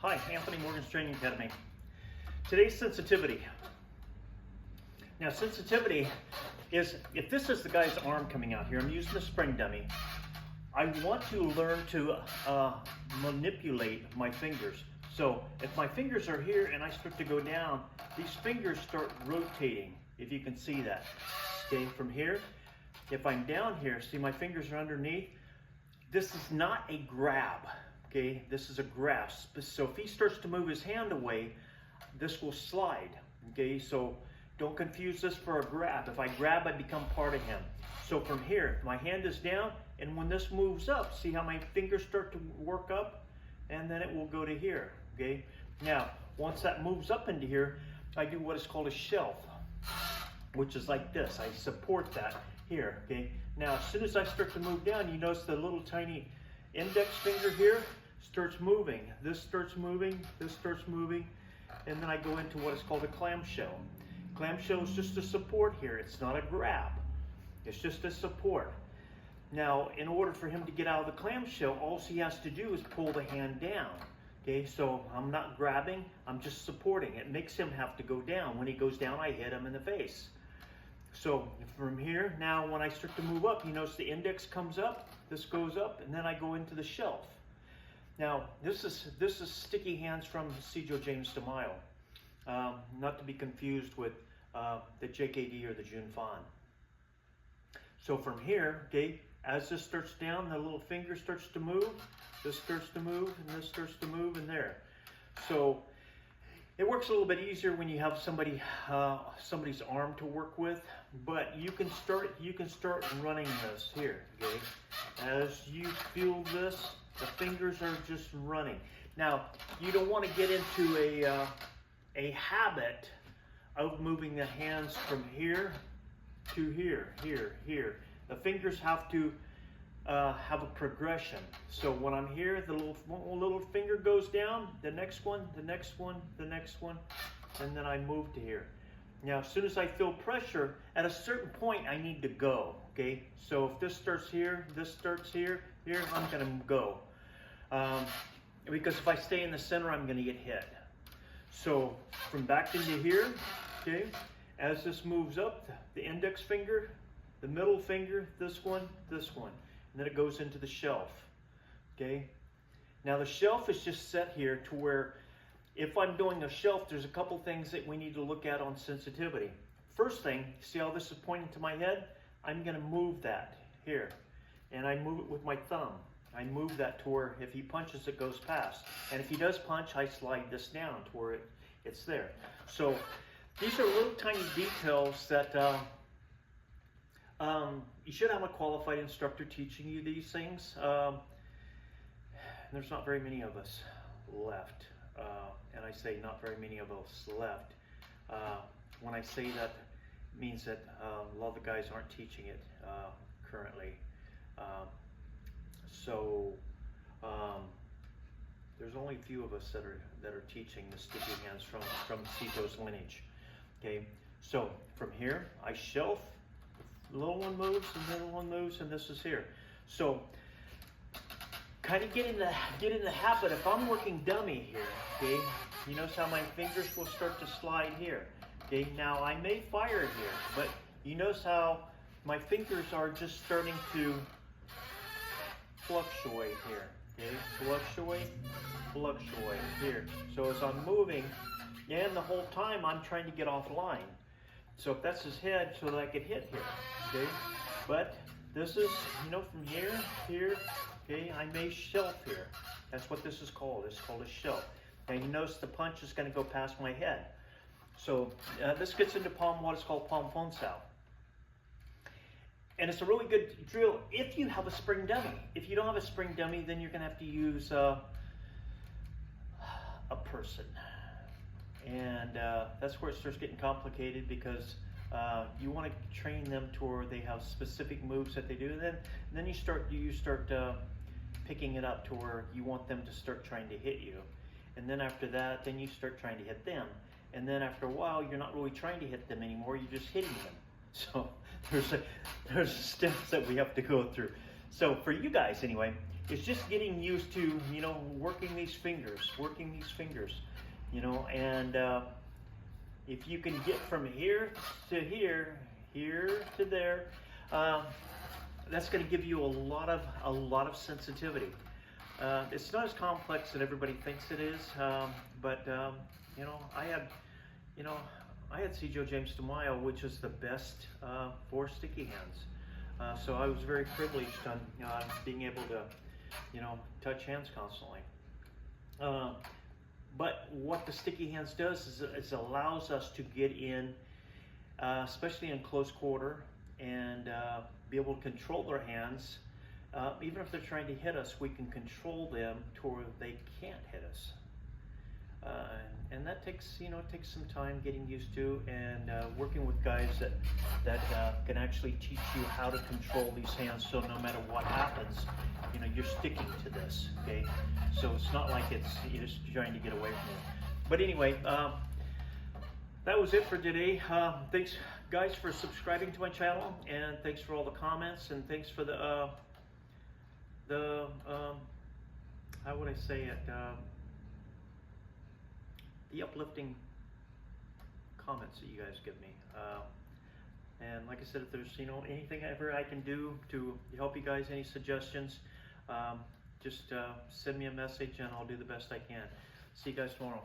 Hi, Anthony Morgan's Training Academy. Today's sensitivity. Now sensitivity is, if this is the guy's arm coming out here, I'm using the spring dummy. I want to learn to manipulate my fingers. So if my fingers are here and I start to go down, these fingers start rotating, if you can see that. Okay, from here, if I'm down here, see my fingers are underneath. This is not a grab, okay? This is a grasp. So if he starts to move his hand away, this will slide, okay? So don't confuse this for a grab. If I grab, I become part of him. So from here, my hand is down, and when this moves up, see how my fingers start to work up? And then it will go to here, okay? Now, once that moves up into here, I do what is called a shelf, which is like this. I support that here, okay? Now, as soon as I start to move down, you notice the little tiny index finger here starts moving. This starts moving, this starts moving, and then I go into what is called a clamshell. Clamshell is just a support here. It's not a grab. It's just a support. Now, in order for him to get out of the clamshell, all he has to do is pull the hand down. Okay, so I'm not grabbing, I'm just supporting. It makes him have to go down. When he goes down, I hit him in the face. So from here, now when I start to move up, you notice the index comes up, this goes up, and then I go into the shelf. Now, this is sticky hands from C. Joe James DeMille, not to be confused with the JKD or the June Fawn. So from here, okay, as this starts down, the little finger starts to move, this starts to move, and this starts to move, and there. So it works a little bit easier when you have somebody's arm to work with, but you can start running this here, okay? As you feel this, the fingers are just running. Now, you don't want to get into a habit of moving the hands from here to here, here. The fingers have to have a progression. So when I'm here, the little finger goes down, the next one, the next one, the next one, and then I move to here. Now, as soon as I feel pressure, at a certain point, I need to go, okay? So if this starts here, I'm gonna go. Because if I stay in the center, I'm gonna get hit. So from back into here, okay, as this moves up, the index finger, the middle finger, this one, and then it goes into the shelf, okay? Now the shelf is just set here to where if I'm doing a shelf, there's a couple things that we need to look at on sensitivity. First thing, see how this is pointing to my head? I'm gonna move that here, and I move it with my thumb. I move that to where if he punches, it goes past. And if he does punch, I slide this down to where it's there. So these are little tiny details that you should have a qualified instructor teaching you these things. There's not very many of us left. And I say not very many of us left. When I say that, it means that a lot of the guys aren't teaching it currently. So there's only a few of us that are teaching the sticky hands from Cito's lineage. Okay, so from here I shelf, the little one moves, and the little one moves, and this is here. So kind of get in the habit. If I'm working dummy here, okay, you notice how my fingers will start to slide here. Okay, now I may fire here, but you notice how my fingers are just starting to fluctuate here. Okay, fluctuate here. So as I'm moving, and the whole time I'm trying to get offline. So if that's his head, so that I could hit here. Okay, but this is, you know, from here, okay, I may shelf here. That's what this is called. It's called a shelf. Now you notice the punch is going to go past my head. So this gets into what is called palm phone sound. And it's a really good drill if you have a spring dummy. If you don't have a spring dummy, then you're going to have to use a person. And that's where it starts getting complicated, because you want to train them to where they have specific moves that they do. And then you start picking it up to where you want them to start trying to hit you. And then after that, then you start trying to hit them. And then after a while, you're not really trying to hit them anymore. You're just hitting them. So there's steps that we have to go through. So for you guys anyway, it's just getting used to, you know, working these fingers, you know, and if you can get from here to here, here to there, that's going to give you a lot of sensitivity. It's not as complex as everybody thinks it is, but you know, I had C. Joe James DeMaio, which is the best for sticky hands. So I was very privileged on being able to, you know, touch hands constantly. But what the sticky hands does is it allows us to get in, especially in close quarter, and be able to control their hands. Even if they're trying to hit us, we can control them to where they can't hit us. And that takes, you know, it takes some time getting used to, and working with guys that can actually teach you how to control these hands, so no matter what happens, you know, you're sticking to this, okay? So it's not like you're just trying to get away from it. But anyway, that was it for today. Thanks, guys, for subscribing to my channel, and thanks for all the comments, and thanks for the how would I say it? The uplifting comments that you guys give me. And like I said, if there's, you know, anything ever I can do to help you guys, any suggestions, just send me a message and I'll do the best I can. See you guys tomorrow.